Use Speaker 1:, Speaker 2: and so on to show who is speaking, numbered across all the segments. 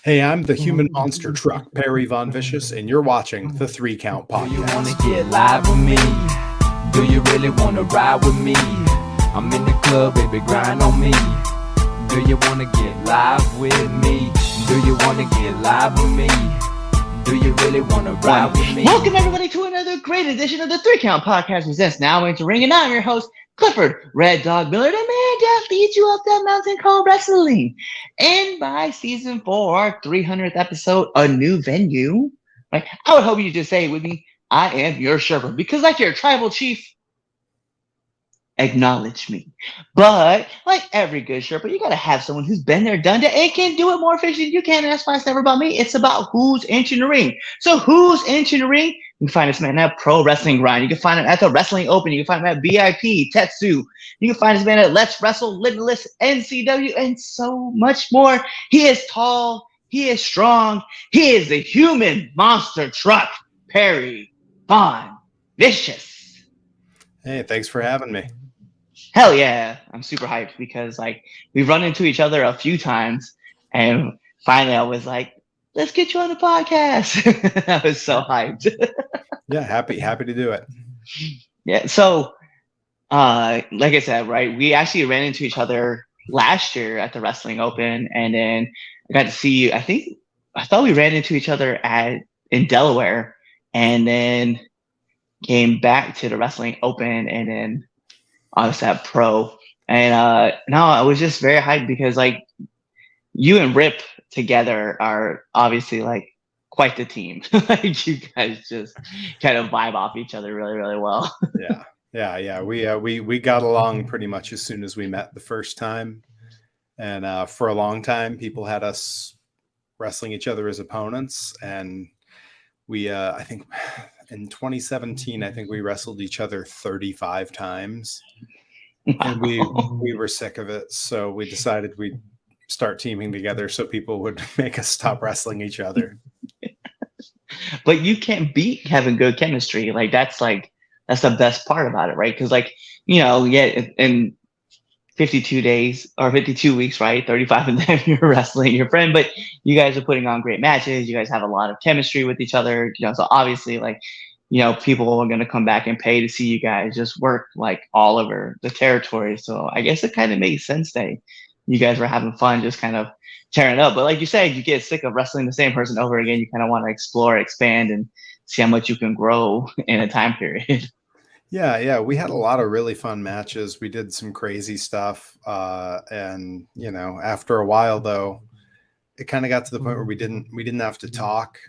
Speaker 1: Hey, I'm the human monster truck, Perry Von Vicious, and you're watching the Three Count
Speaker 2: Do you wanna
Speaker 1: Podcast.
Speaker 2: get live with me? Do you really wanna ride with me? I'm in the club, baby, grind on me. Do you wanna get live with me? Do you wanna get live with me? Do you really wanna ride with me?
Speaker 3: Welcome everybody to another great edition of the Three Count Podcast. Presents now into ring, and I'm your host Clifford Red Dog Miller, the man that leads you up that mountain called wrestling. And by season 4, our 300th episode, a new venue. Right? I would hope you just say it with me. I am your Sherpa, because like your tribal chief, acknowledge me. But like every good Sherpa, you gotta have someone who's been there, done that, and can do it more efficient than you can. And that's why it's never about me. It's about who's entering the ring. So who's entering the ring? You can find this man at Pro Wrestling Grind. You can find him at the Wrestling Open. You can find him at BIP, Tetsu. You can find this man at Let's Wrestle, Limitless, NCW, and so much more. He is tall. He is strong. He is the human monster truck, Perry Von Vicious.
Speaker 1: Hey, thanks for having me.
Speaker 3: Hell yeah. I'm super hyped because like we've run into each other a few times, and finally I was like, let's get you on the podcast. I was so hyped.
Speaker 1: Yeah, happy to do it.
Speaker 3: Yeah. So like I said, right, we actually ran into each other last year at the Wrestling Open, and then I got to see you. I thought we ran into each other in Delaware, and then came back to the Wrestling Open, and then I was at Pro. And no, I was just very hyped because like you and Rip together are obviously like quite the team. Like you guys just kind of vibe off each other really, really well.
Speaker 1: Yeah. We got along pretty much as soon as we met the first time, and for a long time, people had us wrestling each other as opponents, and we I think in 2017, I think we wrestled each other 35 times. And we were sick of it, so we decided we'd start teaming together so people would make us stop wrestling each other.
Speaker 3: But you can't beat having good chemistry. Like that's the best part about it, right? Because like, you know, yeah, in 52 days or 52 weeks, right? 35 of them you're wrestling your friend, but you guys are putting on great matches. You guys have a lot of chemistry with each other, you know, so obviously like, you know, people are going to come back and pay to see you guys just work like all over the territory. So I guess it kind of makes sense that you guys were having fun, just kind of tearing it up. But like you said, you get sick of wrestling the same person over again. You kind of want to explore, expand, and see how much you can grow in a time period.
Speaker 1: Yeah. We had a lot of really fun matches. We did some crazy stuff. And you know, after a while though, it kind of got to the point where we didn't have to talk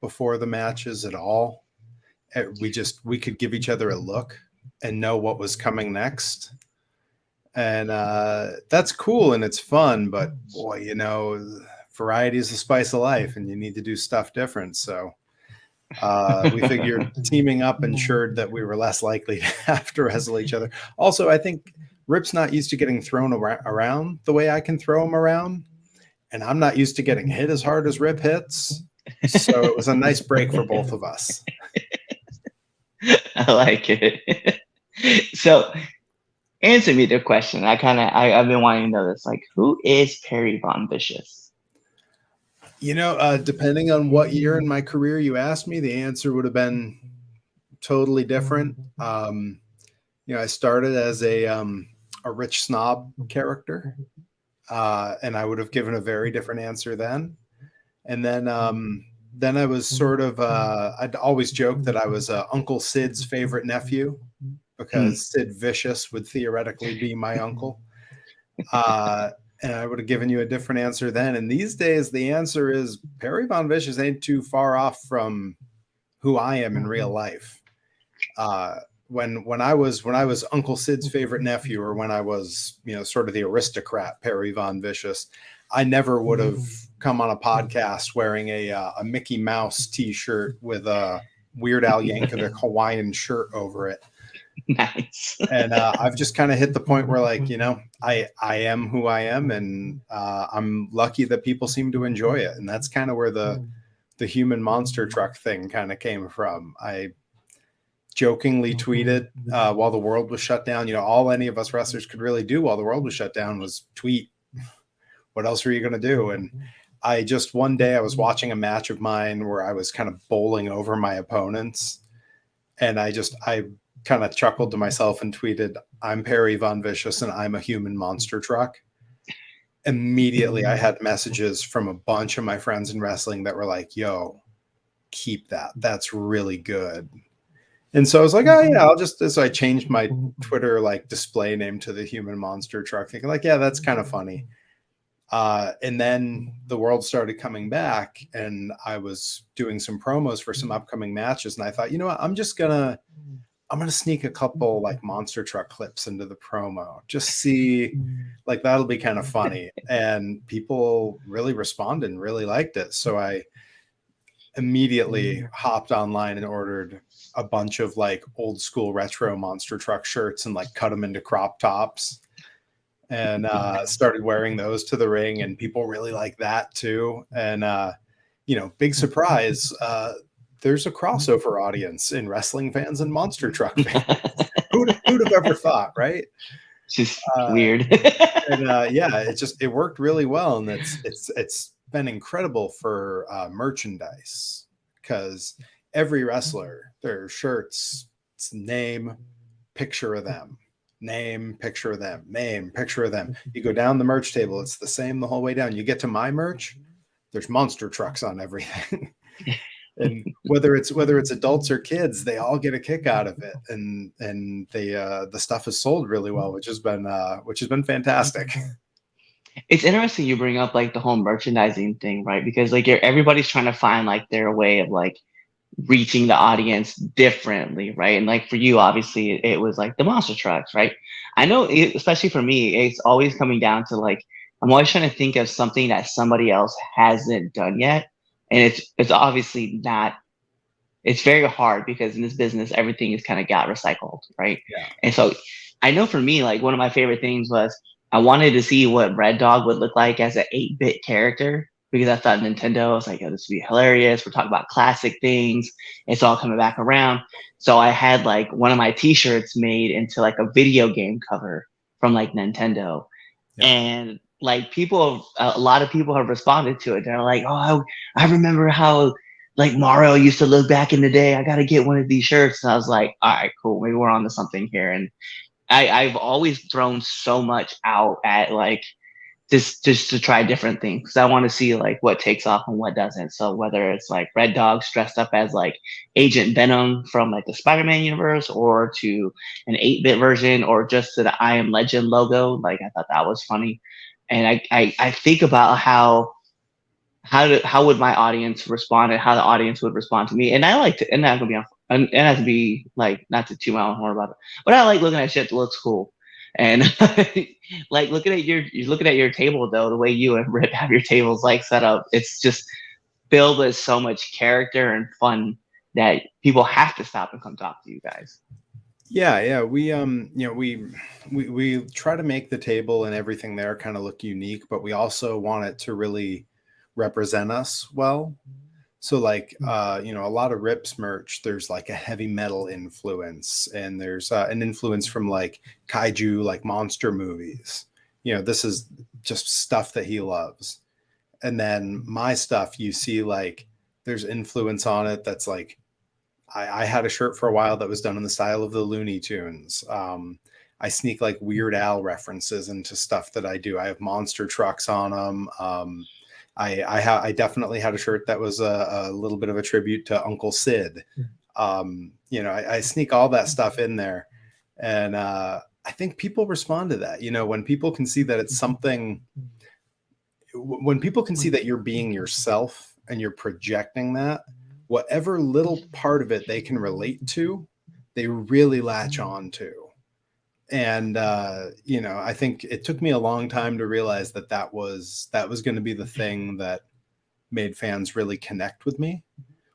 Speaker 1: before the matches at all. We could give each other a look and know what was coming next. And that's cool and it's fun, but boy, you know, variety is the spice of life and you need to do stuff different. So we figured teaming up ensured that we were less likely to have to wrestle each other. Also, I think Rip's not used to getting thrown around the way I can throw him around, and I'm not used to getting hit as hard as Rip hits. So it was a nice break for both of us.
Speaker 3: I like it. So answer me the question. I've been wanting to know this. Like, who is Perry Von Vicious?
Speaker 1: You know, depending on what year in my career you asked me, the answer would have been totally different. You know, I started as a rich snob character, and I would have given a very different answer then. And then I was sort of, I'd always joked that I was Uncle Sid's favorite nephew because Sid Vicious would theoretically be my uncle. And I would have given you a different answer then. And these days, the answer is Perry Von Vicious ain't too far off from who I am in real life. When I was Uncle Sid's favorite nephew, or when I was, you know, sort of the aristocrat Perry Von Vicious, I never would have come on a podcast wearing a Mickey Mouse T-shirt with a Weird Al Yankovic Hawaiian shirt over it.
Speaker 3: Nice.
Speaker 1: And I've just kind of hit the point where, like, you know, I am who I am, and I'm lucky that people seem to enjoy it. And that's kind of where the human monster truck thing kind of came from. I jokingly tweeted while the world was shut down. You know, all any of us wrestlers could really do while the world was shut down was tweet. What else were you going to do? And I just one day I was watching a match of mine where I was kind of bowling over my opponents, and I kind of chuckled to myself and tweeted, "I'm Perry Von Vicious and I'm a human monster truck." Immediately I had messages from a bunch of my friends in wrestling that were like, "Yo, keep that. That's really good." And so I was like, "Oh yeah, I'll just," so I changed my Twitter like display name to the human monster truck, thinking like, yeah, that's kind of funny. And then the world started coming back, and I was doing some promos for some upcoming matches, and I thought, you know what, I'm gonna sneak a couple like monster truck clips into the promo, just see, like, that'll be kind of funny. And people really responded and really liked it. So I immediately hopped online and ordered a bunch of like old school retro monster truck shirts and like cut them into crop tops, and started wearing those to the ring, and people really like that too. And big surprise, there's a crossover audience in wrestling fans and monster truck fans. who'd have ever thought, right?
Speaker 3: It's just weird.
Speaker 1: And it worked really well, and it's been incredible for merchandise, because every wrestler, their shirts, it's name, picture of them, name, picture of them, name, picture of them. You go down the merch table, it's the same the whole way down. You get to my merch, there's monster trucks on everything. And whether it's adults or kids, they all get a kick out of it, and the stuff is sold really well, which has been fantastic.
Speaker 3: It's interesting you bring up like the whole merchandising thing, right? Because like everybody's trying to find like their way of like reaching the audience differently, right? And like for you, obviously, it was like the monster trucks, right? I know, especially for me, it's always coming down to like, I'm always trying to think of something that somebody else hasn't done yet. And it's obviously not, it's very hard, because in this business, everything is kind of got recycled, right?
Speaker 1: Yeah.
Speaker 3: And so I know for me, like one of my favorite things was I wanted to see what Red Dog would look like as an 8-bit character, because I thought Nintendo was like, oh, this would be hilarious. We're talking about classic things. It's all coming back around. So I had like one of my t-shirts made into like a video game cover from like Nintendo. Yeah. And like a lot of people have responded to it. They're like, oh, I remember how like Mario used to look back in the day. I got to get one of these shirts. And I was like, all right, cool. Maybe we're on to something here. And I've always thrown so much out at like just to try different things, because I want to see like what takes off and what doesn't. So whether it's like Red Dog dressed up as like Agent Venom from like the Spider-Man universe, or to an 8-bit version, or just to the I Am Legend logo, like I thought that was funny. And I think about how would my audience respond, and how the audience would respond to me. And I like to, and that could be, and it has to be like, not to toot my own horn about it, but I like looking at shit that looks cool. And like looking at your table though, the way you and Rip have your tables like set up, it's just filled with so much character and fun that people have to stop and come talk to you guys.
Speaker 1: Yeah. We we try to make the table and everything there kind of look unique, but we also want it to really represent us well. So like, a lot of Rip's merch, there's like a heavy metal influence, and there's an influence from like kaiju, like monster movies. This is just stuff that he loves. And then my stuff, you see like there's influence on it that's like, I had a shirt for a while that was done in the style of the Looney Tunes. I sneak like Weird Al references into stuff that I do. I have monster trucks on them. I definitely had a shirt that was a little bit of a tribute to Uncle Sid. I sneak all that stuff in there, and I think people respond to that. When people can see that it's something, when people can see that you're being yourself and you're projecting that, whatever little part of it they can relate to, they really latch on to. And, I think it took me a long time to realize that was going to be the thing that made fans really connect with me,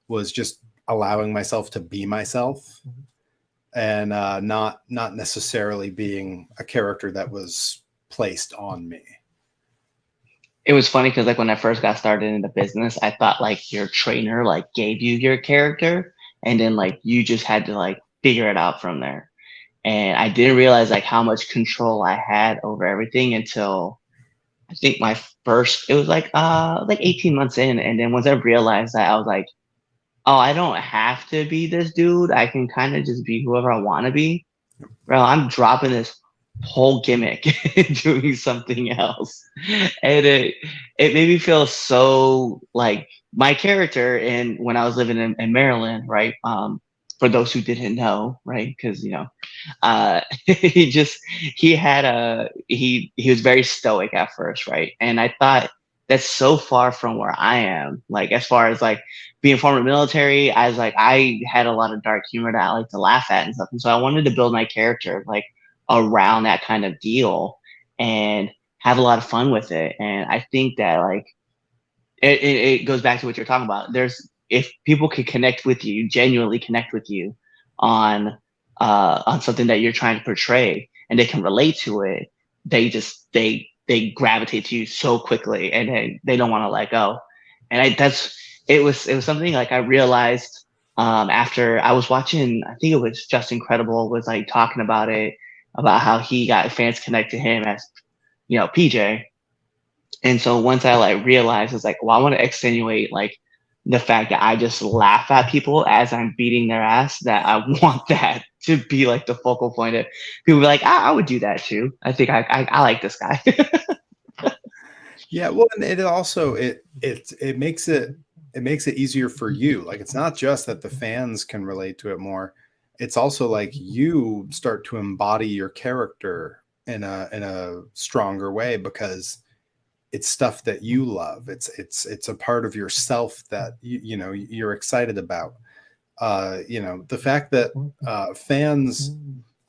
Speaker 1: was just allowing myself to be myself, and not necessarily being a character that was placed on me.
Speaker 3: It was funny because like when I first got started in the business, I thought like your trainer like gave you your character, and then like you just had to like figure it out from there. And I didn't realize like how much control I had over everything until I think my first, it was like 18 months in, and then once I realized that, I was like, oh, I don't have to be this dude. I can kind of just be whoever I want to be. Bro, I'm dropping this whole gimmick and doing something else. And it made me feel so like my character in when I was living in Maryland, right? For those who didn't know, right? Because he just he was very stoic at first, right? And I thought that's so far from where I am. Like as far as like being former military, as like I had a lot of dark humor that I like to laugh at and stuff. And so I wanted to build my character like around that kind of deal and have a lot of fun with it. And I think that like it goes back to what you're talking about. There's if people can connect with you, genuinely connect with you on something that you're trying to portray, and they can relate to it, they gravitate to you so quickly, and they don't want to let go. And it was something like I realized after I was watching. I think it was Just Incredible was like talking about it, about how he got fans connect to him as PJ. And so once I like realized, it's like, well, I want to extenuate like the fact that I just laugh at people as I'm beating their ass, that I want that to be like the focal point of people be like, I would do that too. I think I like this guy.
Speaker 1: Yeah, well, and it also it makes it easier for you. Like it's not just that the fans can relate to it more. It's also like you start to embody your character in a stronger way because it's stuff that you love. It's a part of yourself that you're excited about. The fact that fans,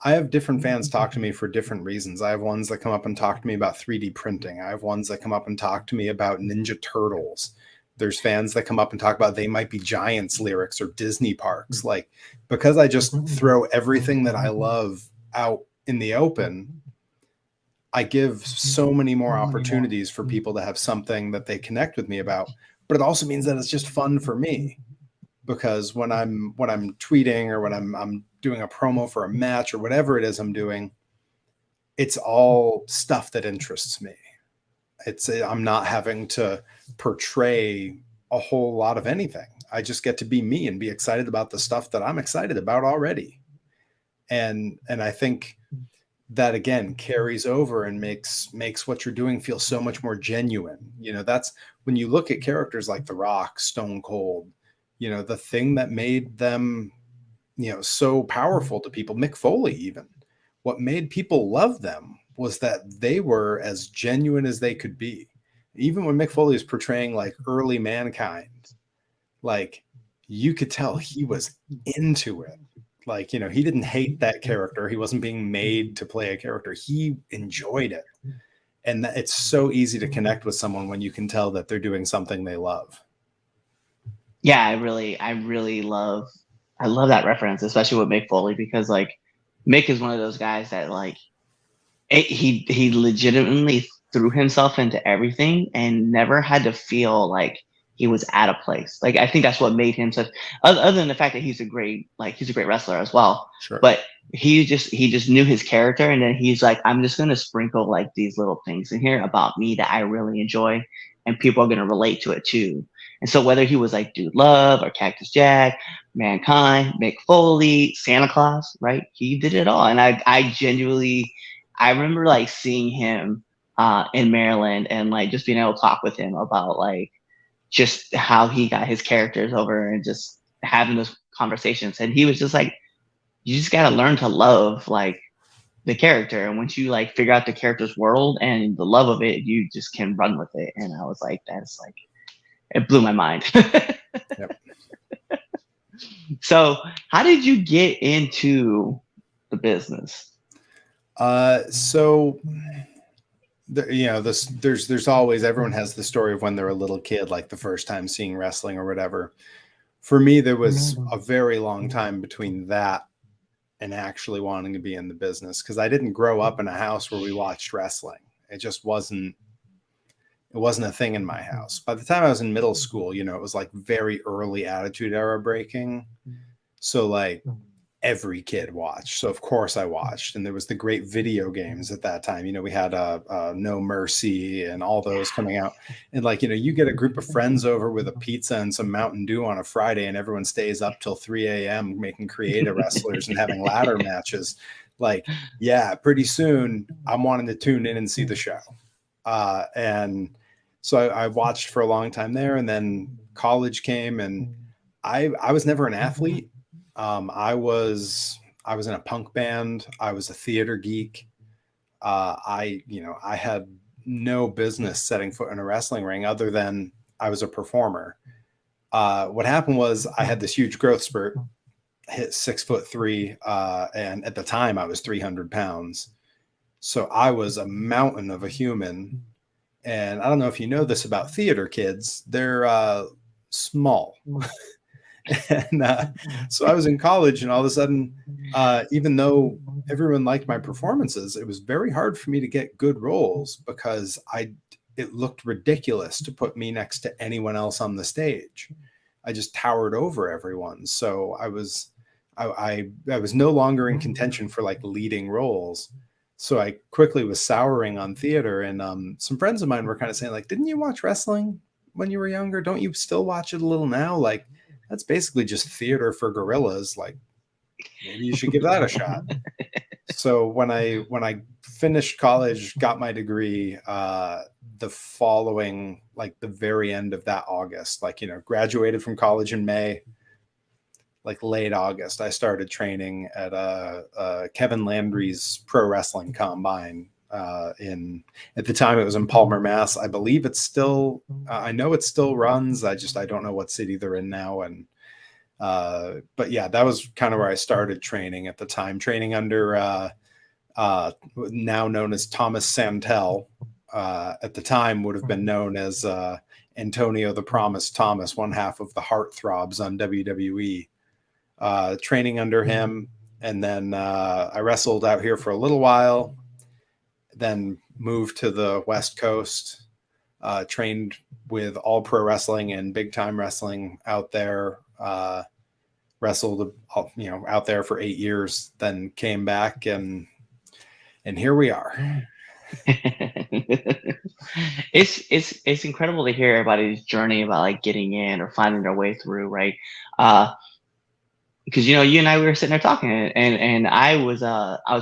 Speaker 1: I have different fans talk to me for different reasons. I have ones that come up and talk to me about 3D printing. I have ones that come up and talk to me about Ninja Turtles. There's fans that come up and talk about They Might Be Giants lyrics or Disney parks. Like, because I just throw everything that I love out in the open, I give so many more opportunities for people to have something that they connect with me about. But it also means that it's just fun for me, because when I'm tweeting or when I'm doing a promo for a match or whatever it is I'm doing, it's all stuff that interests me. I'm not having to portray a whole lot of anything. I just get to be me and be excited about the stuff that I'm excited about already. And I think that again carries over and makes what you're doing feel so much more genuine. That's when you look at characters like The Rock, Stone Cold, the thing that made them, so powerful to people, Mick Foley, even what made people love them was that they were as genuine as they could be. Even when Mick Foley is portraying like early Mankind, like you could tell he was into it. Like, he didn't hate that character. He wasn't being made to play a character. He enjoyed it. And it's so easy to connect with someone when you can tell that they're doing something they love.
Speaker 3: Yeah, I love that reference, especially with Mick Foley, because like Mick is one of those guys that like he legitimately threw himself into everything and never had to feel like he was out of place. Like I think that's what made him such, other than the fact that he's a great wrestler as well.
Speaker 1: Sure.
Speaker 3: But he just knew his character, and then he's like, I'm just gonna sprinkle like these little things in here about me that I really enjoy, and people are gonna relate to it too. And so whether he was like Dude Love or Cactus Jack, Mankind, Mick Foley, Santa Claus, right? He did it all. And I genuinely, I remember like seeing him in Maryland and like just being able to talk with him about like just how he got his characters over and just having those conversations. And he was just like, you just got to learn to love like the character. And once you like figure out the character's world and the love of it, you just can run with it. And I was like, that's like, it blew my mind.
Speaker 1: Yep.
Speaker 3: So how did you get into the business?
Speaker 1: There's always, everyone has the story of when they're a little kid, like the first time seeing wrestling or whatever. For me, there was a very long time between that and actually wanting to be in the business, because I didn't grow up in a house where we watched wrestling. It just wasn't a thing in my house. By the time I was in middle school, it was like very early Attitude Era breaking. So like every kid watched. So of course I watched, and there was the great video games at that time. You know, we had No Mercy and all those coming out. And like, you know, you get a group of friends over with a pizza and some Mountain Dew on a Friday, and everyone stays up till 3 a.m. making creative wrestlers and having ladder matches. Like, yeah, pretty soon I'm wanting to tune in and see the show. And so I watched for a long time there, and then college came, and I was never an athlete. I was in a punk band. I was a theater geek. I had no business setting foot in a wrestling ring other than I was a performer. What happened was I had this huge growth spurt, hit 6'3", and at the time I was 300 pounds. So I was a mountain of a human. And I don't know if you know this about theater kids, they're small. And so I was in college, and all of a sudden, even though everyone liked my performances, it was very hard for me to get good roles because it looked ridiculous to put me next to anyone else on the stage. I just towered over everyone. So I was no longer in contention for like leading roles. So I quickly was souring on theater, and some friends of mine were kind of saying like, didn't you watch wrestling when you were younger? Don't you still watch it a little now? Like, that's basically just theater for gorillas. Like, maybe you should give that a shot. So when I finished college, got my degree, the following, like the very end of that August, like, you know, graduated from college in May, like late August, I started training at Kevin Landry's Pro Wrestling Combine. At the time it was in Palmer, Mass. I believe it's still, I know it still runs. I don't know what city they're in now. And, but yeah, that was kind of where I started training at the time, training under, now known as Thomas Santel. At the time would have been known as, Antonio the Promise Thomas, one half of the Heartthrobs on WWE, training under him. And then, I wrestled out here for a little while, then moved to the West Coast, trained with All Pro Wrestling and Big Time Wrestling out there, wrestled, you know, out there for 8 years, then came back, and here we are.
Speaker 3: It's incredible to hear everybody's journey about like getting in or finding their way through, right? Because, you know, you and I, we were sitting there talking, and I was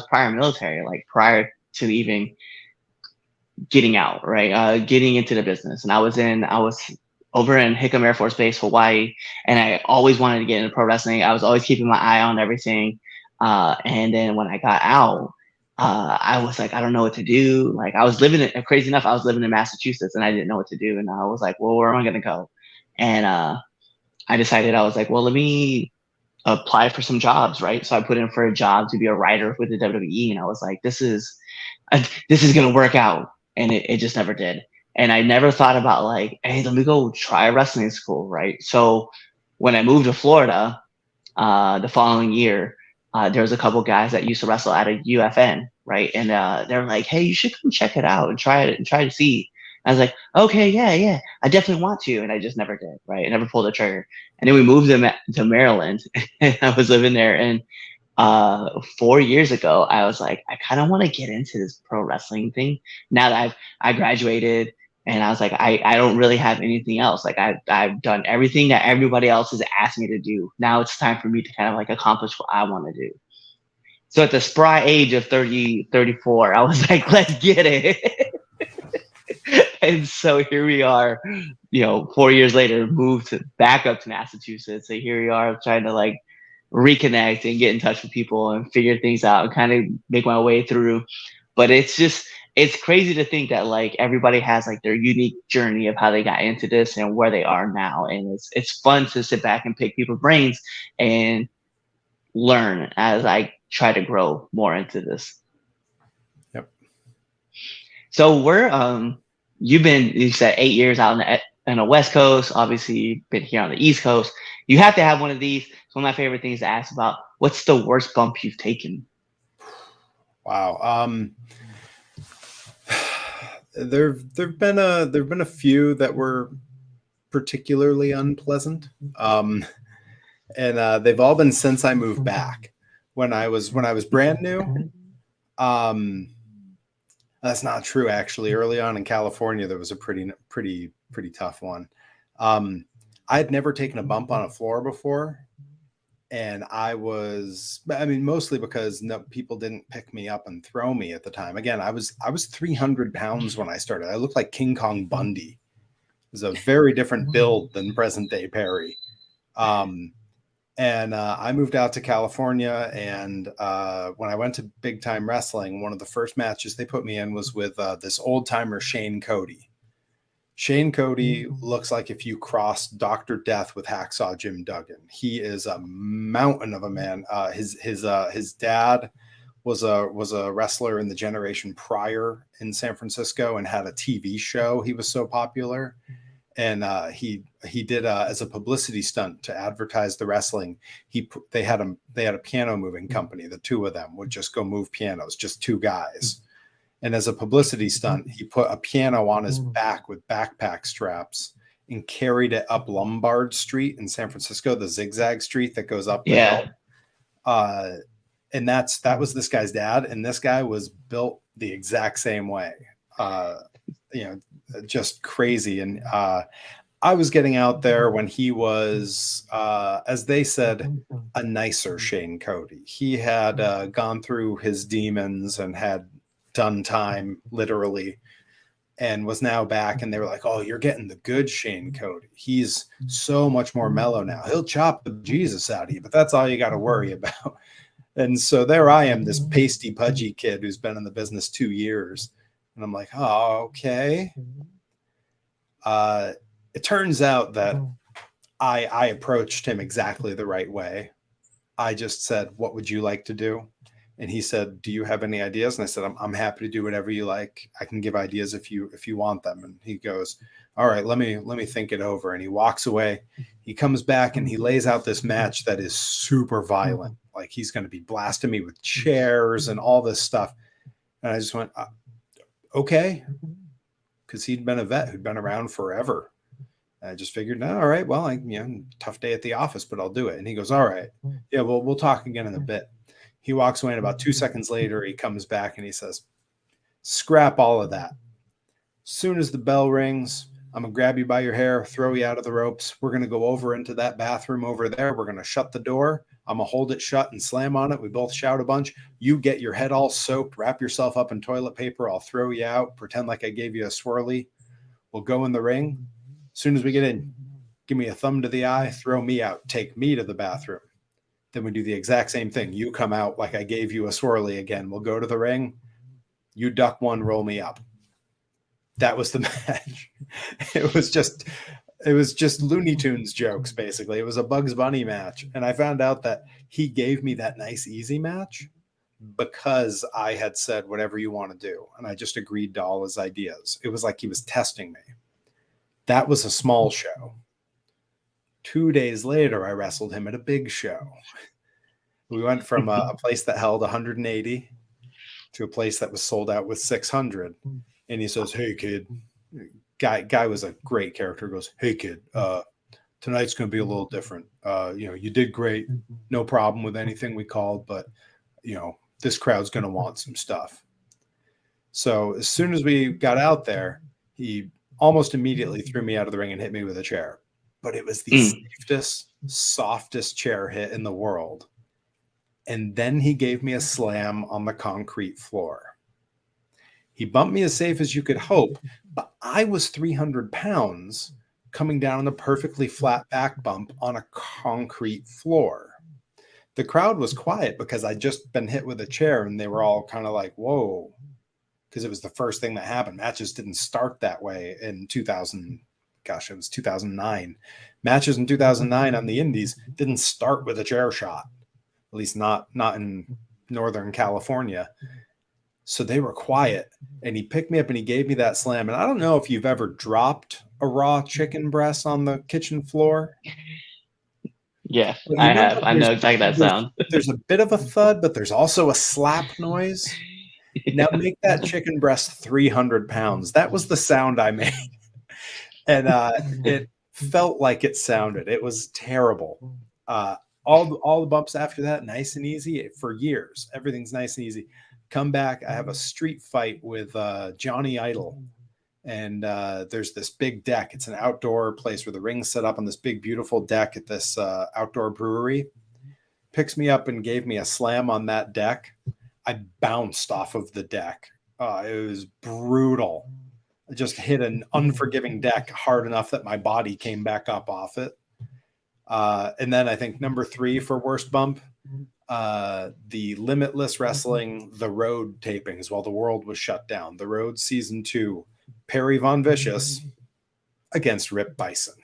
Speaker 3: prior military, like prior to even getting out, right? Getting into the business. And I was over in Hickam Air Force Base, Hawaii, and I always wanted to get into pro wrestling. I was always keeping my eye on everything. And then when I got out, I was like, I don't know what to do. Like, I was crazy enough, I was living in Massachusetts, and I didn't know what to do. And I was like, well, where am I going to go? And I decided, I was like, well, let me apply for some jobs, right? So I put in for a job to be a writer with the WWE, and I was like, this is going to work out. And it just never did. And I never thought about like, hey, let me go try wrestling school, right? So when I moved to Florida, the following year, there was a couple guys that used to wrestle at a UFN, right? And they're like, hey, you should come check it out and try it and try to see. I was like, okay, yeah, I definitely want to. And I just never did, right? I never pulled the trigger. And then we moved to Maryland, and I was living there. And 4 years ago, I was like, I kind of want to get into this pro wrestling thing now that I graduated. And I was like, I don't really have anything else. Like I've done everything that everybody else has asked me to do. Now it's time for me to kind of like accomplish what I want to do. So at the spry age of 34, I was like, let's get it. And so here we are, you know, 4 years later, moved back up to Massachusetts. So here we are trying to like reconnect and get in touch with people and figure things out and kind of make my way through. But it's crazy to think that like everybody has like their unique journey of how they got into this and where they are now. And it's fun to sit back and pick people's brains and learn as I try to grow more into this.
Speaker 1: Yep.
Speaker 3: So you said 8 years out on the West Coast, obviously you've been here on the East Coast. You have to have one of these. It's one of my favorite things to ask about. What's the worst bump you've taken?
Speaker 1: Wow. There've been a few that were particularly unpleasant. And they've all been since I moved back. when I was brand new. That's not true, actually. Early on in California, there was a pretty tough one. I had never taken a bump on a floor before, and I mean, mostly because people didn't pick me up and throw me at the time. Again, I was 300 pounds when I started. I looked like King Kong Bundy. It was a very different build than present day Perry. And I moved out to California, and when I went to big time wrestling, one of the first matches they put me in was with this old timer Shane Cody. Shane Cody looks like if you crossed Dr. Death with Hacksaw Jim Duggan. He is a mountain of a man. His dad was a wrestler in the generation prior in San Francisco and had a TV show. He was so popular, and he did as a publicity stunt to advertise the wrestling. They had a piano moving company. The two of them would just go move pianos, just two guys. And as a publicity stunt, he put a piano on his back with backpack straps and carried it up Lombard Street in San Francisco, the zigzag street that goes up the hill. And that was this guy's dad. And this guy was built the exact same way, just crazy. And I was getting out there when he was, as they said, a nicer Shane Cody. He had gone through his demons and had done time literally, and was now back, and they were like, oh, you're getting the good Shane Cody. He's so much more mellow now. He'll chop the Jesus out of you, but that's all you got to worry about. And so there I am, this pasty pudgy kid who's been in the business 2 years, and I'm like, oh, okay. It turns out that I approached him exactly the right way. I just said, what would you like to do? And he said, do you have any ideas? And I said, I'm happy to do whatever you like. I can give ideas if you want them. And he goes, all right, let me think it over. And he walks away. He comes back and he lays out this match that is super violent. Like he's going to be blasting me with chairs and all this stuff. And I just went, okay. Because he'd been a vet who'd been around forever. And I just figured, no, all right, well, tough day at the office, but I'll do it. And he goes, all right. Yeah, well, we'll talk again in a bit. He walks away, and about 2 seconds later, he comes back and he says, scrap all of that. As soon as the bell rings, I'm going to grab you by your hair, throw you out of the ropes. We're going to go over into that bathroom over there. We're going to shut the door. I'm going to hold it shut and slam on it. We both shout a bunch. You get your head all soaked, wrap yourself up in toilet paper. I'll throw you out, pretend like I gave you a swirly. We'll go in the ring. As soon as we get in, give me a thumb to the eye, throw me out, take me to the bathroom. Then we do the exact same thing. You come out like I gave you a swirly again. We'll go to the ring. You duck one, roll me up. That was the match. It was just Looney Tunes jokes, basically. It was a Bugs Bunny match. And I found out that he gave me that nice, easy match because I had said, whatever you want to do. And I just agreed to all his ideas. It was like he was testing me. That was a small show. 2 days later, I wrestled him at a big show. We went from a place that held 180 to a place that was sold out with 600. And he says, hey, kid. Guy was a great character. He goes, hey, kid, tonight's going to be a little different. You did great. No problem with anything we called, but, this crowd's going to want some stuff. So as soon as we got out there, he almost immediately threw me out of the ring and hit me with a chair. But it was the safest, softest chair hit in the world. And then he gave me a slam on the concrete floor. He bumped me as safe as you could hope, but I was 300 pounds coming down a perfectly flat back bump on a concrete floor. The crowd was quiet because I'd just been hit with a chair, and they were all kind of like, whoa, because it was the first thing that happened. Matches didn't start that way in 2000. Gosh, it was 2009. Matches in 2009 on the indies didn't start with a chair shot, at least not in Northern California. So they were quiet, and he picked me up and he gave me that slam. And I don't know if you've ever dropped a raw chicken breast on the kitchen floor.
Speaker 3: Yeah, I have. I know exactly that sound.
Speaker 1: There's a bit of a thud, but there's also a slap noise. Now make that chicken breast 300 pounds. That was the sound I made. And it felt like it sounded. It was terrible. all the bumps after that, nice and easy for years. Everything's nice and easy. Come back, I have a street fight with Johnny Idol. And there's this big deck. It's an outdoor place where the ring's set up on this big, beautiful deck at this outdoor brewery. Picks me up and gave me a slam on that deck. I bounced off of the deck. It was brutal. I just hit an unforgiving deck hard enough that my body came back up off it. And then I think number 3 for worst bump, the Limitless Wrestling The Road tapings while the world was shut down. The Road season 2, Perry Von Vicious against Rip Bison.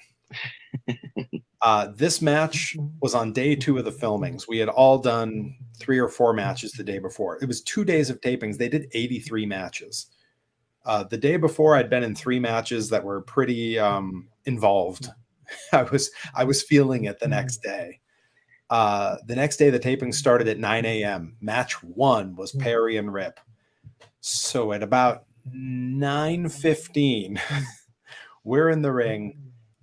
Speaker 1: This match was on day 2 of the filmings. We had all done 3 or 4 matches the day before. It was 2 days of tapings. They did 83 matches. The day before, I'd been in 3 matches that were pretty involved. I was feeling it the next day. The next day, the taping started at 9 a.m. Match 1 was Perry and Rip. So at about 9:15, we're in the ring,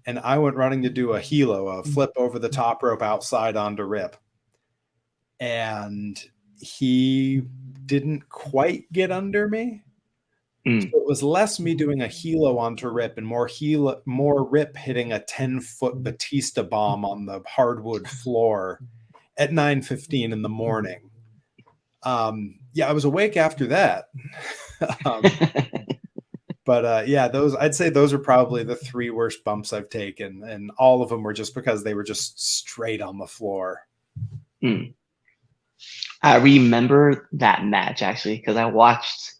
Speaker 1: and I went running to do a helo, a flip over the top rope outside onto Rip. And he didn't quite get under me. So it was less me doing a helo onto Rip and more Rip hitting a 10-foot Batista bomb on the hardwood floor at 9:15 in the morning. Yeah, I was awake after that. But yeah, I'd say those are probably the 3 worst bumps I've taken, and all of them were just because they were just straight on the floor.
Speaker 3: I remember that match actually because I watched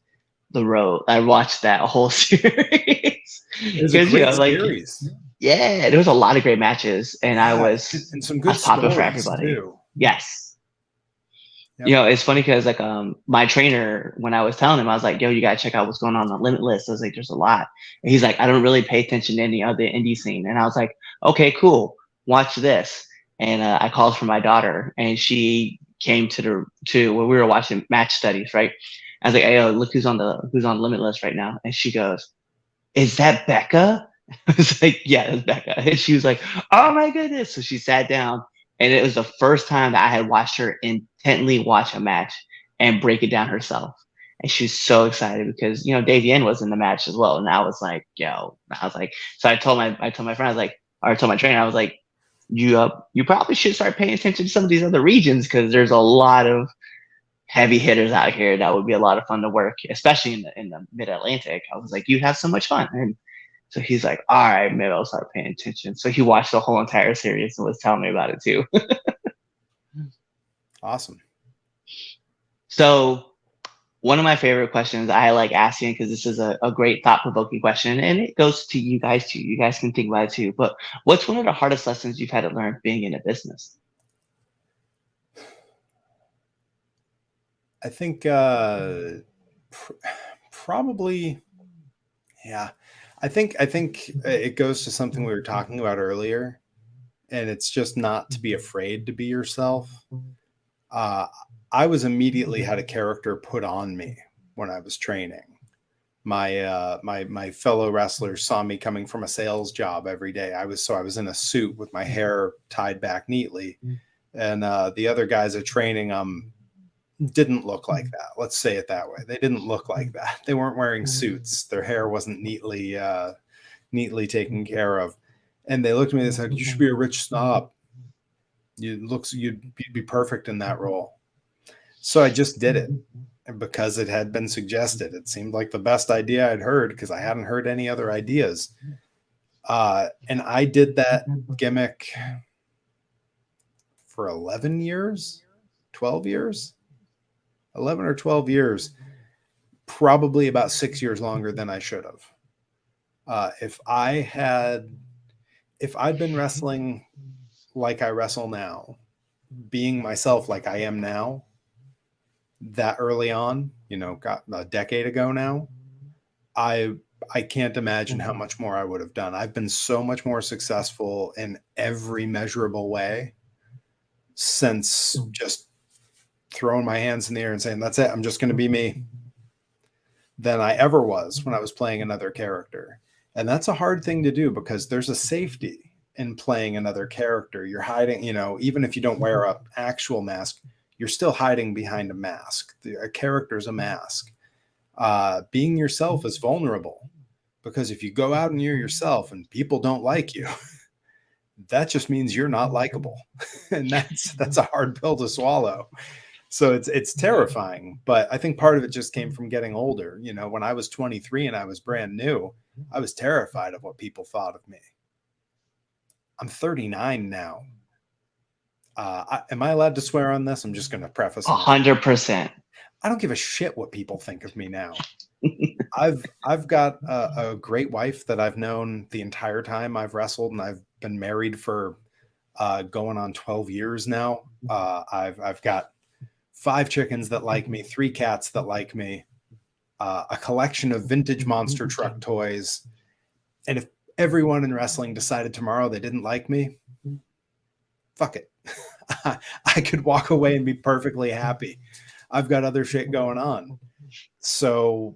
Speaker 3: The Road. I watched that whole series.
Speaker 1: It was a great series.
Speaker 3: Yeah, there was a lot of great matches, and I was
Speaker 1: and some good
Speaker 3: popular for everybody.
Speaker 1: Too.
Speaker 3: Yes.
Speaker 1: Yep.
Speaker 3: You know, it's funny because like my trainer, when I was telling him, I was like, yo, you gotta check out what's going on Limitless. I was like, there's a lot. And he's like, I don't really pay attention to any other indie scene. And I was like, okay, cool. Watch this. And I called for my daughter, and she came to when we were watching match studies, right? I was like, hey, yo, look who's on Limitless right now. And she goes, is that Becca? I was like, yeah, that's Becca. And she was like, oh my goodness. So she sat down, and it was the first time that I had watched her intently watch a match and break it down herself. And she's so excited because, you know, Dave Yen was in the match as well. And I was like, so I told my friend, I told my trainer, I was like, you probably should start paying attention to some of these other regions because there's a lot of heavy hitters out here that would be a lot of fun to work, especially in the Mid-Atlantic. I was like, you'd have so much fun. And so he's like, all right, maybe I'll start paying attention. So he watched the whole entire series and was telling me about it too.
Speaker 1: Awesome.
Speaker 3: So one of my favorite questions I like asking, because this is a great thought-provoking question, and it goes to you guys too. You guys can think about it too. But what's one of the hardest lessons you've had to learn being in a business?
Speaker 1: I think probably, yeah. I think it goes to something we were talking about earlier, and it's just not to be afraid to be yourself. I was immediately had a character put on me when I was training. My fellow wrestlers saw me coming from a sales job every day. I was in a suit with my hair tied back neatly, and the other guys at training didn't look like that. Let's say it that way. They didn't look like that. They weren't wearing suits. Their hair wasn't neatly taken care of. And they looked at me and said, you should be a rich snob. You'd be perfect in that role. So I just did it. And because it had been suggested, it seemed like the best idea I'd heard because I hadn't heard any other ideas. And I did that gimmick for 11 years, 12 years. 11 or 12 years, probably about 6 years longer than I should have. If I'd been wrestling like I wrestle now, being myself like I am now, that early on, got a decade ago now, I can't imagine how much more I would have done. I've been so much more successful in every measurable way since just throwing my hands in the air and saying, that's it, I'm just going to be me, than I ever was when I was playing another character. And that's a hard thing to do because there's a safety. in playing another character. You're hiding, even if you don't wear a actual mask, you're still hiding behind a mask. A character is a mask. Being yourself is vulnerable, because if you go out and you're yourself and people don't like you, that just means you're not likable. And that's a hard pill to swallow. So it's terrifying. But I think part of it just came from getting older. When I was 23 and I was brand new, I was terrified of what people thought of me. I'm 39 now. Am I allowed to swear on this? I'm just going to preface
Speaker 3: 100%.
Speaker 1: I don't give a shit what people think of me now. I've got a great wife that I've known the entire time I've wrestled, and I've been married for going on 12 years now. I've got 5 chickens that like me, 3 cats that like me, a collection of vintage monster truck toys. And if everyone in wrestling decided tomorrow they didn't like me, fuck it. I could walk away and be perfectly happy. I've got other shit going on. So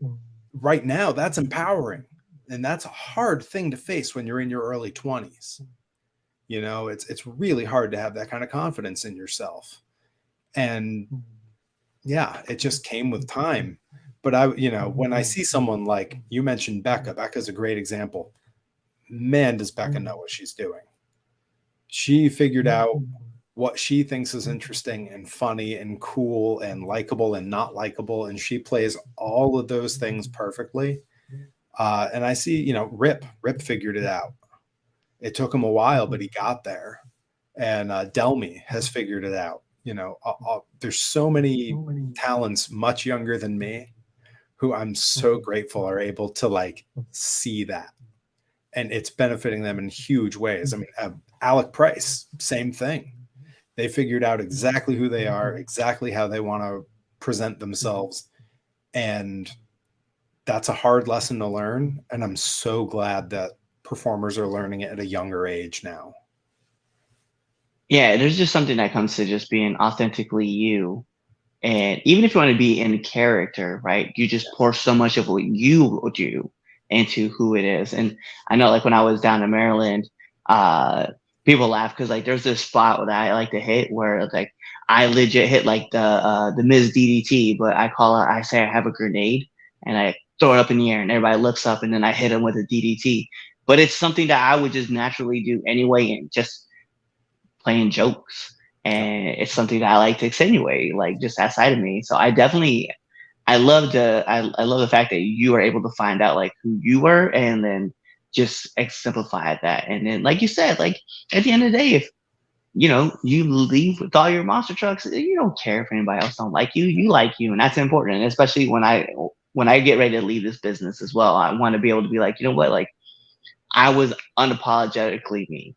Speaker 1: right now, that's empowering. And that's a hard thing to face when you're in your early 20s. It's really hard to have that kind of confidence in yourself. And yeah, it just came with time. But when I see someone like you mentioned, Becca's a great example. Man, does Becca know what she's doing. She figured out what she thinks is interesting and funny and cool and likable and not likable. And she plays all of those things perfectly. And I see, Rip figured it out. It took him a while, but he got there. And Delmy has figured it out. There's so many talents much younger than me who I'm so grateful are able to see that. And it's benefiting them in huge ways. I mean, Alec Price, same thing. They figured out exactly who they are, exactly how they want to present themselves. And that's a hard lesson to learn. And I'm so glad that performers are learning it at a younger age now.
Speaker 3: Yeah, there's just something that comes to just being authentically you. And even if you want to be in character, right, you just pour so much of what you do into who it is. And I know, when I was down in Maryland, people laugh because there's this spot that I like to hit where I legit hit the Ms. DDT, but I say I have a grenade and I throw it up in the air and everybody looks up and then I hit them with a DDT. But it's something that I would just naturally do anyway, and just playing jokes. And it's something that I like to accentuate, just that side of me. So I love the fact that you were able to find out who you were and then just exemplify that. And then, like you said, at the end of the day, if you leave with all your monster trucks, you don't care if anybody else don't like you. You like you, and that's important. And especially when I get ready to leave this business as well, I want to be able to be you know what, I was unapologetically me.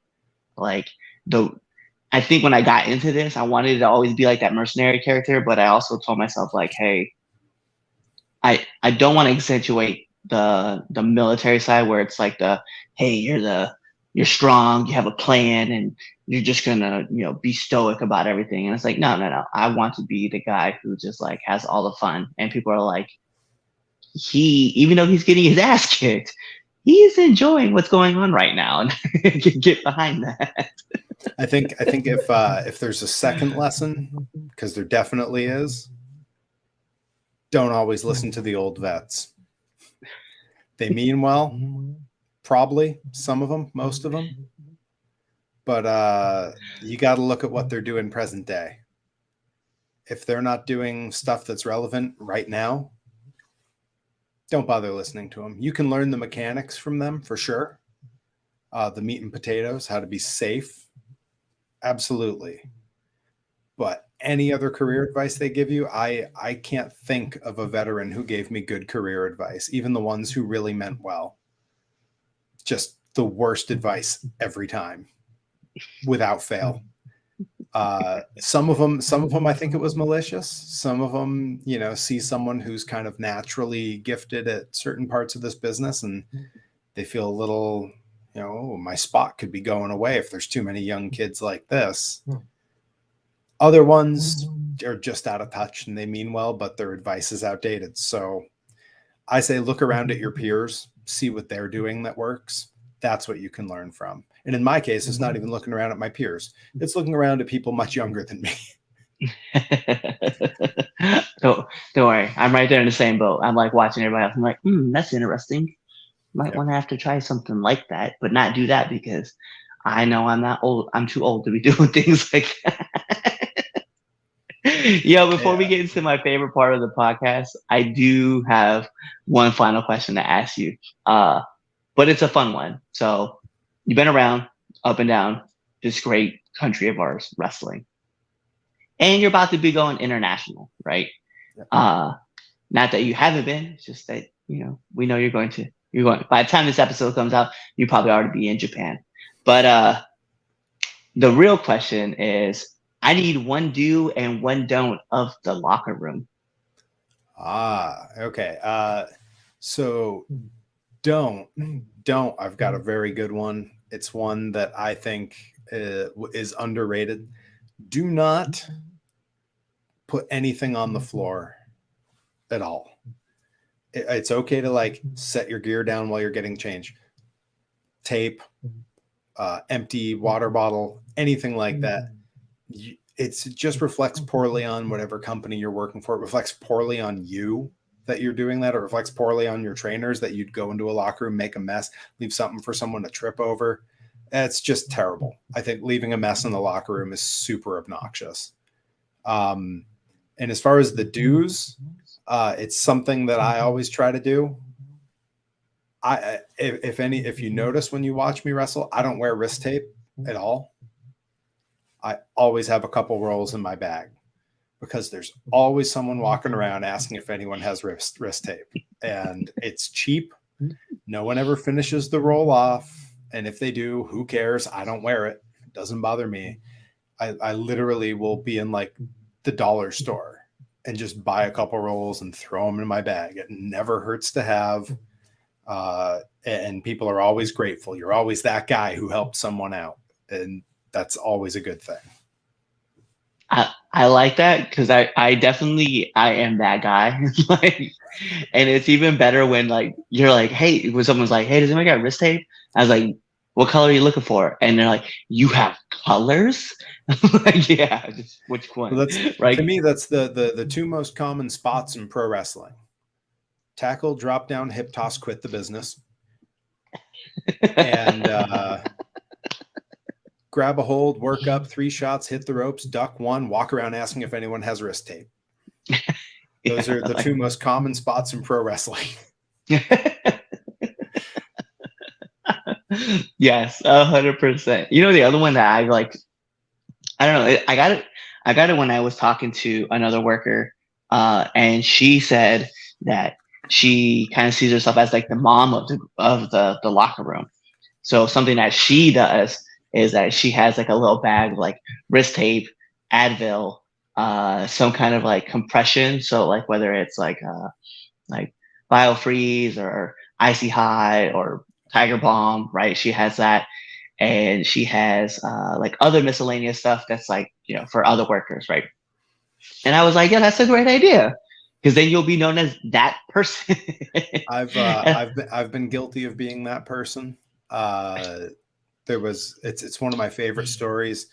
Speaker 3: I think when I got into this, I wanted to always be like that mercenary character, but I also told myself hey, I don't want to accentuate the military side where it's hey, you're strong, you have a plan, and you're just gonna be stoic about everything. And it's no, I want to be the guy who just has all the fun, and people are even though he's getting his ass kicked, he's enjoying what's going on right now, and get behind that.
Speaker 1: I think if there's a second lesson, because there definitely is, don't always listen to the old vets. They mean well, probably, some of them, most of them. But you got to look at what they're doing present day. If they're not doing stuff that's relevant right now, don't bother listening to them. You can learn the mechanics from them for sure. The meat and potatoes, how to be safe. Absolutely. But any other career advice they give you, I can't think of a veteran who gave me good career advice, even the ones who really meant well. Just the worst advice every time, without fail. Some of them, I think it was malicious. Some of them, see someone who's kind of naturally gifted at certain parts of this business, and they feel a little, my spot could be going away if there's too many young kids like this. Other ones are just out of touch and they mean well, but their advice is outdated. So I say, look around at your peers, see what they're doing that works. That's what you can learn from. And in my case, it's not even looking around at my peers. It's looking around at people much younger than me.
Speaker 3: don't worry. I'm right there in the same boat. I'm like watching everybody else. I'm like, that's interesting. Might want to have to try something like that, but not do that because I know I'm not old. I'm too old to be doing things like that. Before we get into my favorite part of the podcast, I do have one final question to ask you. But it's a fun one. So you've been around up and down this great country of ours, wrestling. And you're about to be going international, right? Not that you haven't been, it's just that, we know you're going. By the time this episode comes out, you probably already be in Japan. But the real question is, I need one do and one don't of the locker room.
Speaker 1: Okay. So don't. I've got a very good one. It's one that I think is underrated. Do not put anything on the floor at all. It's okay to like set your gear down while you're getting changed. Tape, empty water bottle, anything like that. It just reflects poorly on whatever company you're working for. It reflects poorly on you that you're doing that. It reflects poorly on your trainers that you'd go into a locker room, make a mess, leave something for someone to trip over. It's just terrible. I think leaving a mess in the locker room is super obnoxious. And as far as the do's, it's something that I always try to do. If you notice when you watch me wrestle, I don't wear wrist tape at all. I always have a couple rolls in my bag because there's always someone walking around asking if anyone has wrist tape, and it's cheap. No one ever finishes the roll off. And if they do, who cares? I don't wear it. It doesn't bother me. I literally will be in like the dollar store and just buy a couple rolls and throw them in my bag. It never hurts to have. And people are always grateful. You're always that guy who helped someone out. And that's always a good thing.
Speaker 3: I like that because I am that guy. And it's even better when like you're like, hey, when someone's like, hey, does anyone got wrist tape? I was like, what color are you looking for? And they're like, you have colors? Like, yeah, just which one?
Speaker 1: Well, that's right. To me, that's the two most common spots in pro wrestling: tackle, drop down, hip toss, quit the business, and grab a hold, work up, 3 shots, hit the ropes, duck 1, walk around asking if anyone has wrist tape. Those are the two most common spots in pro wrestling.
Speaker 3: Yes, 100%. The other one that I like, I don't know. I got it when I was talking to another worker, and she said that she kind of sees herself as like the mom of the locker room. So something that she does is that she has like a little bag of like wrist tape, Advil, some kind of like compression. So like whether it's like BioFreeze or Icy High or Tiger Balm, right? She has that. And she has like other miscellaneous stuff that's like, for other workers, right? And I was like, yeah, that's a great idea. Because then you'll be known as that person.
Speaker 1: I've been guilty of being that person. It's one of my favorite stories.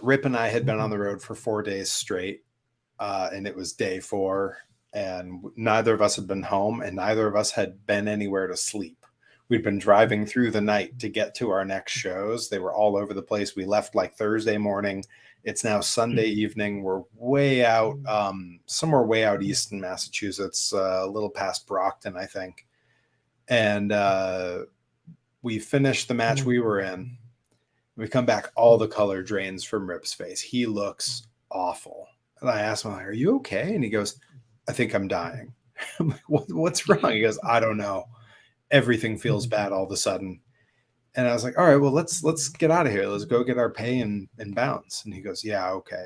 Speaker 1: Rip and I had been on the road for 4 days straight, and it was day 4, and neither of us had been home, and neither of us had been anywhere to sleep. We'd been driving through the night to get to our next shows. They were all over the place. We left like Thursday morning. It's now Sunday evening. We're way out, somewhere way out east in Massachusetts, a little past Brockton, I think. And we finished the match we were in. We come back, all the color drains from Rip's face. He looks awful. And I asked him, are you okay? And he goes, I think I'm dying. I'm like, what's wrong? He goes, I don't know. Everything feels bad all of a sudden. And I was like, all right, well, let's get out of here. Let's go get our pay and bounce. And he goes, yeah, okay.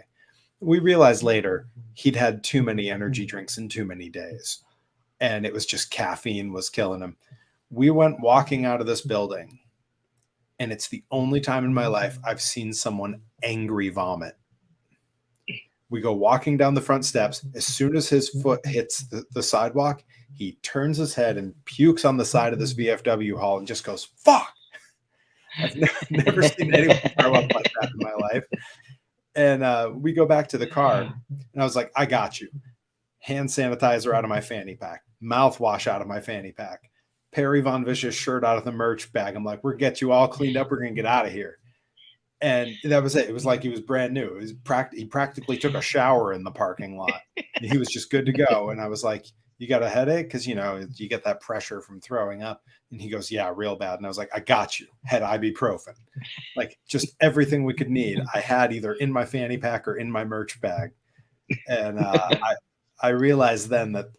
Speaker 1: We realized later he'd had too many energy drinks in too many days. And it was just caffeine was killing him. We went walking out of this building, and it's the only time in my life I've seen someone angry vomit. We go walking down the front steps. As soon as his foot hits the sidewalk, he turns his head and pukes on the side of this VFW hall and just goes, fuck. I've never seen anyone throw up like that in my life. And we go back to the car, and I was like, I got you. Hand sanitizer out of my fanny pack, mouthwash out of my fanny pack, Perry Von Vicious shirt out of the merch bag. I'm like, we're going to get you all cleaned up. We're going to get out of here. And that was it. It was like he was brand new. It was he practically took a shower in the parking lot. He was just good to go. And I was like, you got a headache? Because, you know, you get that pressure from throwing up. And he goes, yeah, real bad. And I was like, I got you. Had ibuprofen. Like, just everything we could need. I had either in my fanny pack or in my merch bag. And I realized then that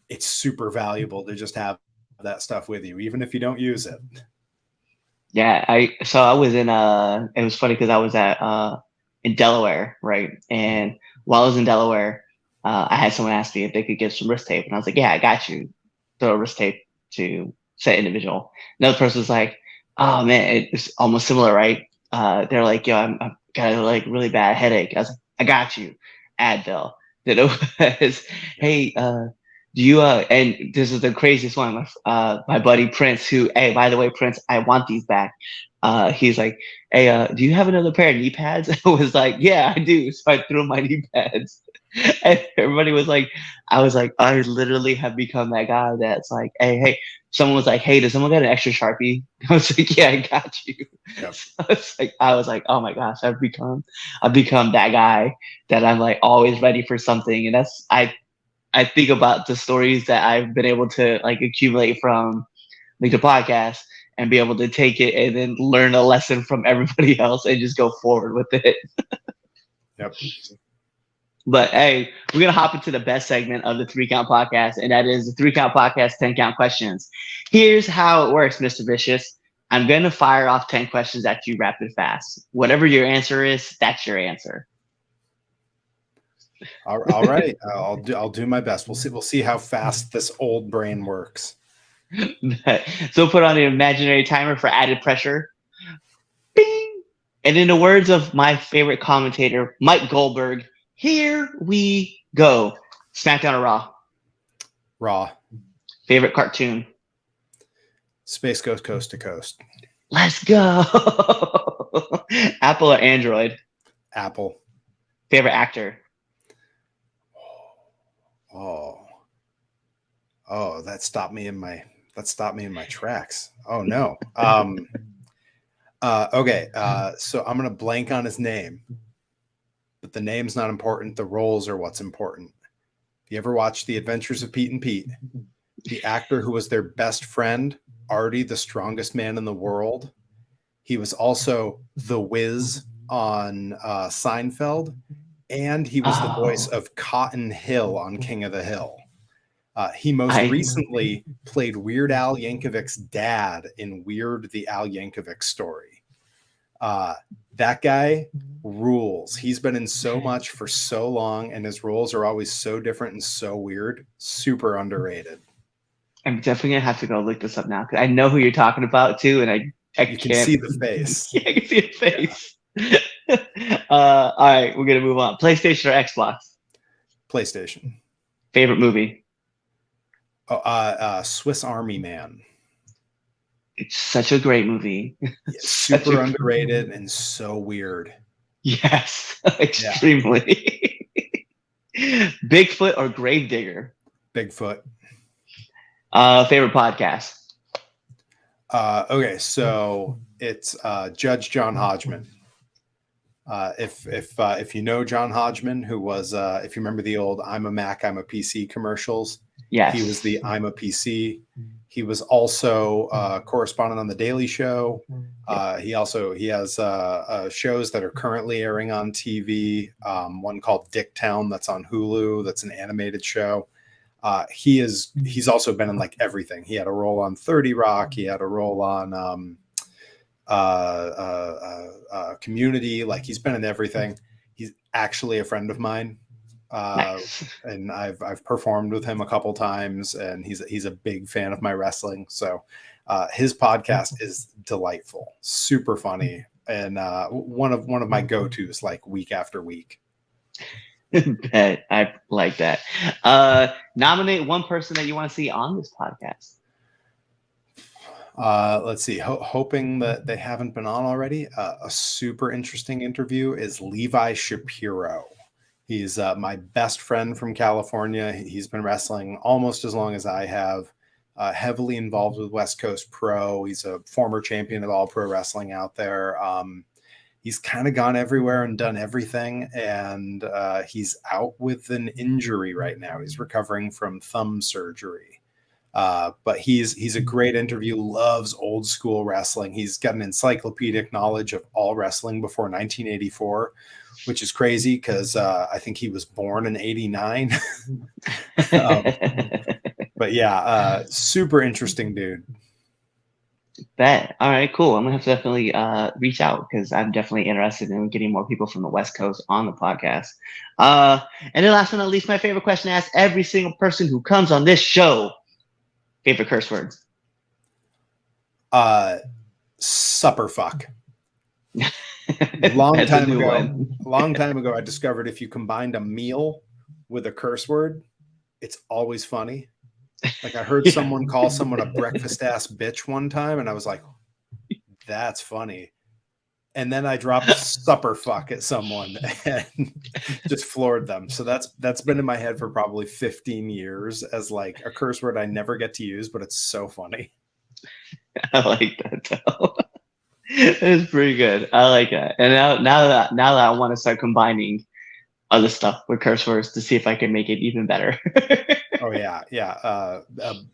Speaker 1: it's super valuable to just have that stuff with you, even if you don't use it.
Speaker 3: Yeah, I was in it was funny because I was in Delaware, right? And while I was in Delaware, I had someone ask me if they could get some wrist tape, and I was like, yeah, I got you. Throw a wrist tape to set individual. Another person was like, oh man, it's almost similar, right? They're like, yo, I've got a like really bad headache. I was like, I got you. Advil. Then it was, hey, do you and this is the craziest one, my buddy Prince, who, hey, by the way, Prince, I want these back. He's like, hey, do you have another pair of knee pads? I was like, yeah, I do. So I threw my knee pads. And everybody was like, I was like, I literally have become that guy that's like, hey, someone was like, hey, does someone got an extra Sharpie? I was like, yeah, I got you.
Speaker 1: Yep.
Speaker 3: So I was like, oh my gosh, I've become that guy that I'm like always ready for something. And that's, I think about the stories that I've been able to like accumulate from like the podcast and be able to take it and then learn a lesson from everybody else and just go forward with it.
Speaker 1: Yep.
Speaker 3: But hey, we're going to hop into the best segment of the 3-Count Podcast, and that is the 3-Count Podcast 10-Count questions. Here's how it works, Mr. Vicious. I'm going to fire off 10 questions at you rapid fast. Whatever your answer is, that's your answer.
Speaker 1: All right. I'll do my best. We'll see how fast this old brain works.
Speaker 3: So put on an imaginary timer for added pressure. Bing! And in the words of my favorite commentator, Mike Goldberg, here we go. SmackDown or Raw?
Speaker 1: Raw.
Speaker 3: Favorite cartoon?
Speaker 1: Space Ghost Coast to Coast.
Speaker 3: Let's go. Apple or Android?
Speaker 1: Apple.
Speaker 3: Favorite actor?
Speaker 1: Oh, that stopped me in my tracks. Oh no. Okay. So I'm gonna blank on his name, but the name's not important. The roles are what's important. If you ever watched The Adventures of Pete and Pete, the actor who was their best friend, Artie, the strongest man in the world, he was also the Wiz on Seinfeld, and he was the voice of Cotton Hill on King of the Hill. He most recently played Weird Al Yankovic's dad in Weird the Al Yankovic Story. That guy rules. He's been in so much for so long, and his roles are always so different and so weird. Super underrated.
Speaker 3: I'm definitely gonna have to go look this up now because I know who you're talking about too, and I
Speaker 1: you can see the face.
Speaker 3: Yeah, I can see the face. Yeah. All right, we're gonna move on. PlayStation or Xbox?
Speaker 1: PlayStation.
Speaker 3: Favorite movie?
Speaker 1: Swiss Army Man.
Speaker 3: It's such a great movie.
Speaker 1: Yeah, super underrated and so weird.
Speaker 3: Yes, extremely. Yeah. Bigfoot or Gravedigger?
Speaker 1: Bigfoot.
Speaker 3: Favorite podcast?
Speaker 1: Okay, so it's Judge John Hodgman. If you know John Hodgman, who was if you remember the old "I'm a Mac, I'm a PC" commercials,
Speaker 3: yes,
Speaker 1: he was the "I'm a PC." He was also a correspondent on The Daily Show. He has shows that are currently airing on TV. One called Dicktown that's on Hulu. That's an animated show. He's also been in like everything. He had a role on 30 Rock. He had a role on Community. Like, he's been in everything. He's actually a friend of mine. Nice. And I've performed with him a couple times, and he's a big fan of my wrestling. So his podcast is delightful, super funny, and one of my go-tos, like week after week.
Speaker 3: Bet. I like that. Nominate one person that you want to see on this podcast.
Speaker 1: Let's see. Hoping that they haven't been on already. A super interesting interview is Levi Shapiro. He's my best friend from California. He's been wrestling almost as long as I have. Heavily involved with West Coast Pro. He's a former champion of all pro wrestling out there. He's kind of gone everywhere and done everything, and he's out with an injury right now. He's recovering from thumb surgery. But he's a great interview, loves old school wrestling. He's got an encyclopedic knowledge of all wrestling before 1984, which is crazy because I think he was born in 89. But yeah, super interesting dude.
Speaker 3: Bet. All right, cool. I'm gonna have to definitely reach out because I'm definitely interested in getting more people from the West Coast on the podcast. And then last but not least, my favorite question to ask every single person who comes on this show. Favorite curse words?
Speaker 1: Supper fuck. Long time ago, I discovered if you combined a meal with a curse word, it's always funny. Like I heard someone call someone a breakfast ass bitch one time, and I was like, that's funny. And then I dropped supper fuck at someone and just floored them. So that's been in my head for probably 15 years as like a curse word I never get to use, but it's so funny.
Speaker 3: I like that though. It's pretty good. I like that. And now that I want to start combining other stuff with curse words to see if I can make it even better.
Speaker 1: Oh yeah.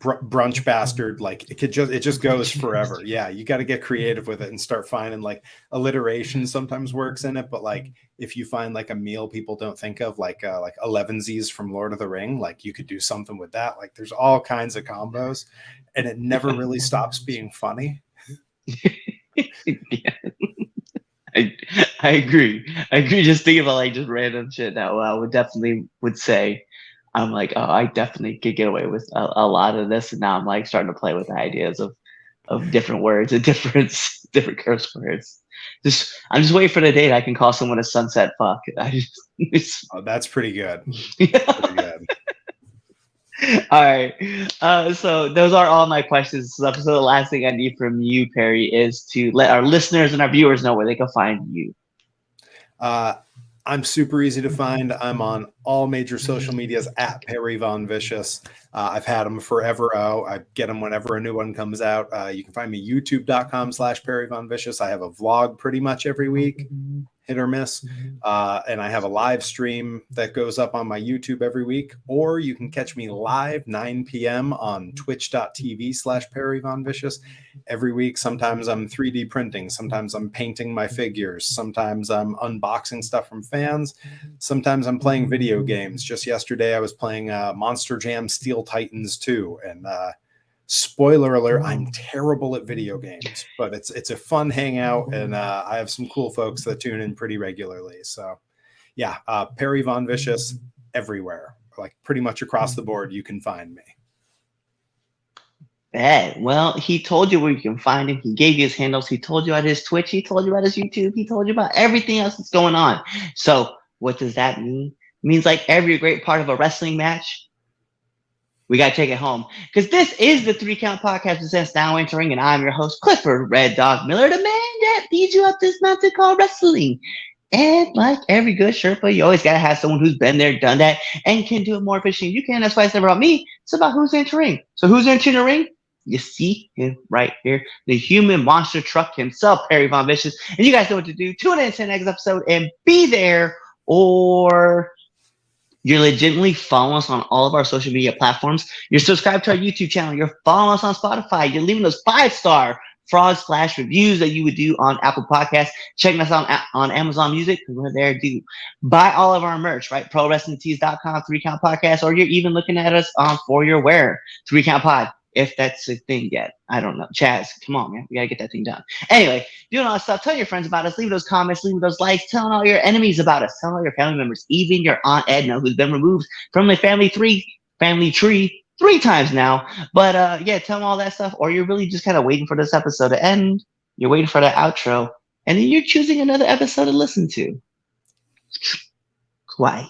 Speaker 1: Brunch bastard. Like it just goes forever. Yeah. You got to get creative with it and start finding like alliteration sometimes works in it. But like, if you find like a meal people don't think of, like 11sies from Lord of the Ring, like you could do something with that. Like there's all kinds of combos and it never really stops being funny.
Speaker 3: Yeah. I agree. Just thinking about like just random shit that I would say. I'm like, oh, I definitely could get away with a lot of this. And now I'm like starting to play with ideas of different words and different curse words. I'm just waiting for the day that I can call someone a sunset fuck.
Speaker 1: That's pretty good.
Speaker 3: Yeah.
Speaker 1: Pretty good.
Speaker 3: All right. So those are all my questions. So the last thing I need from you, Perry, is to let our listeners and our viewers know where they can find you.
Speaker 1: I'm super easy to find. I'm on all major social medias at Perry Von Vicious. I've had them forever. I get them whenever a new one comes out. You can find me youtube.com/Perry Von Vicious. I have a vlog pretty much every week, hit or miss. And I have a live stream that goes up on my YouTube every week, or you can catch me live 9 p.m. on twitch.tv/Perry Von Vicious every week. Sometimes I'm 3D printing. Sometimes I'm painting my figures. Sometimes I'm unboxing stuff from fans. Sometimes I'm playing video games. Just yesterday, I was playing Monster Jam Steel Titans 2. And spoiler alert, I'm terrible at video games, but it's a fun hangout, and I have some cool folks that tune in pretty regularly. So yeah, Perry Von Vicious everywhere, like pretty much across the board, you can find me.
Speaker 3: Well, he told you where you can find him. He gave you his handles. He told you about his Twitch. He told you about his YouTube. He told you about everything else that's going on. So what does that mean? It means like every great part of a wrestling match, we got to take it home. Because this is the 3 Count Podcast Presents Now Entering, and I'm your host, Clifford Red Dog Miller, the man that leads you up this mountain called wrestling. And like every good Sherpa, you always got to have someone who's been there, done that, and can do it more efficiently. You can. That's why it's never about me. It's about who's entering. So who's entering the ring? You see him right here, the human monster truck himself, Perry Von Vicious. And you guys know what to do. Tune in to the next episode and be there, or you're legitimately following us on all of our social media platforms. You're subscribed to our YouTube channel. You're following us on Spotify. You're leaving those 5-star frog splash reviews that you would do on Apple Podcasts. Checking us out on Amazon Music, because we're there to buy all of our merch, right? ProWrestlingTees.com, 3 Count Podcast, or you're even looking at us on For Your Wear, 3 Count Pod. If that's a thing yet. I don't know. Chaz, come on, man. We got to get that thing done. Anyway, doing all that stuff. Tell your friends about us. Leave those comments. Leave those likes. Telling all your enemies about us. Telling all your family members. Even your Aunt Edna, who's been removed from the family tree 3 times now. But yeah, tell them all that stuff. Or you're really just kind of waiting for this episode to end. You're waiting for the outro. And then you're choosing another episode to listen to. Why?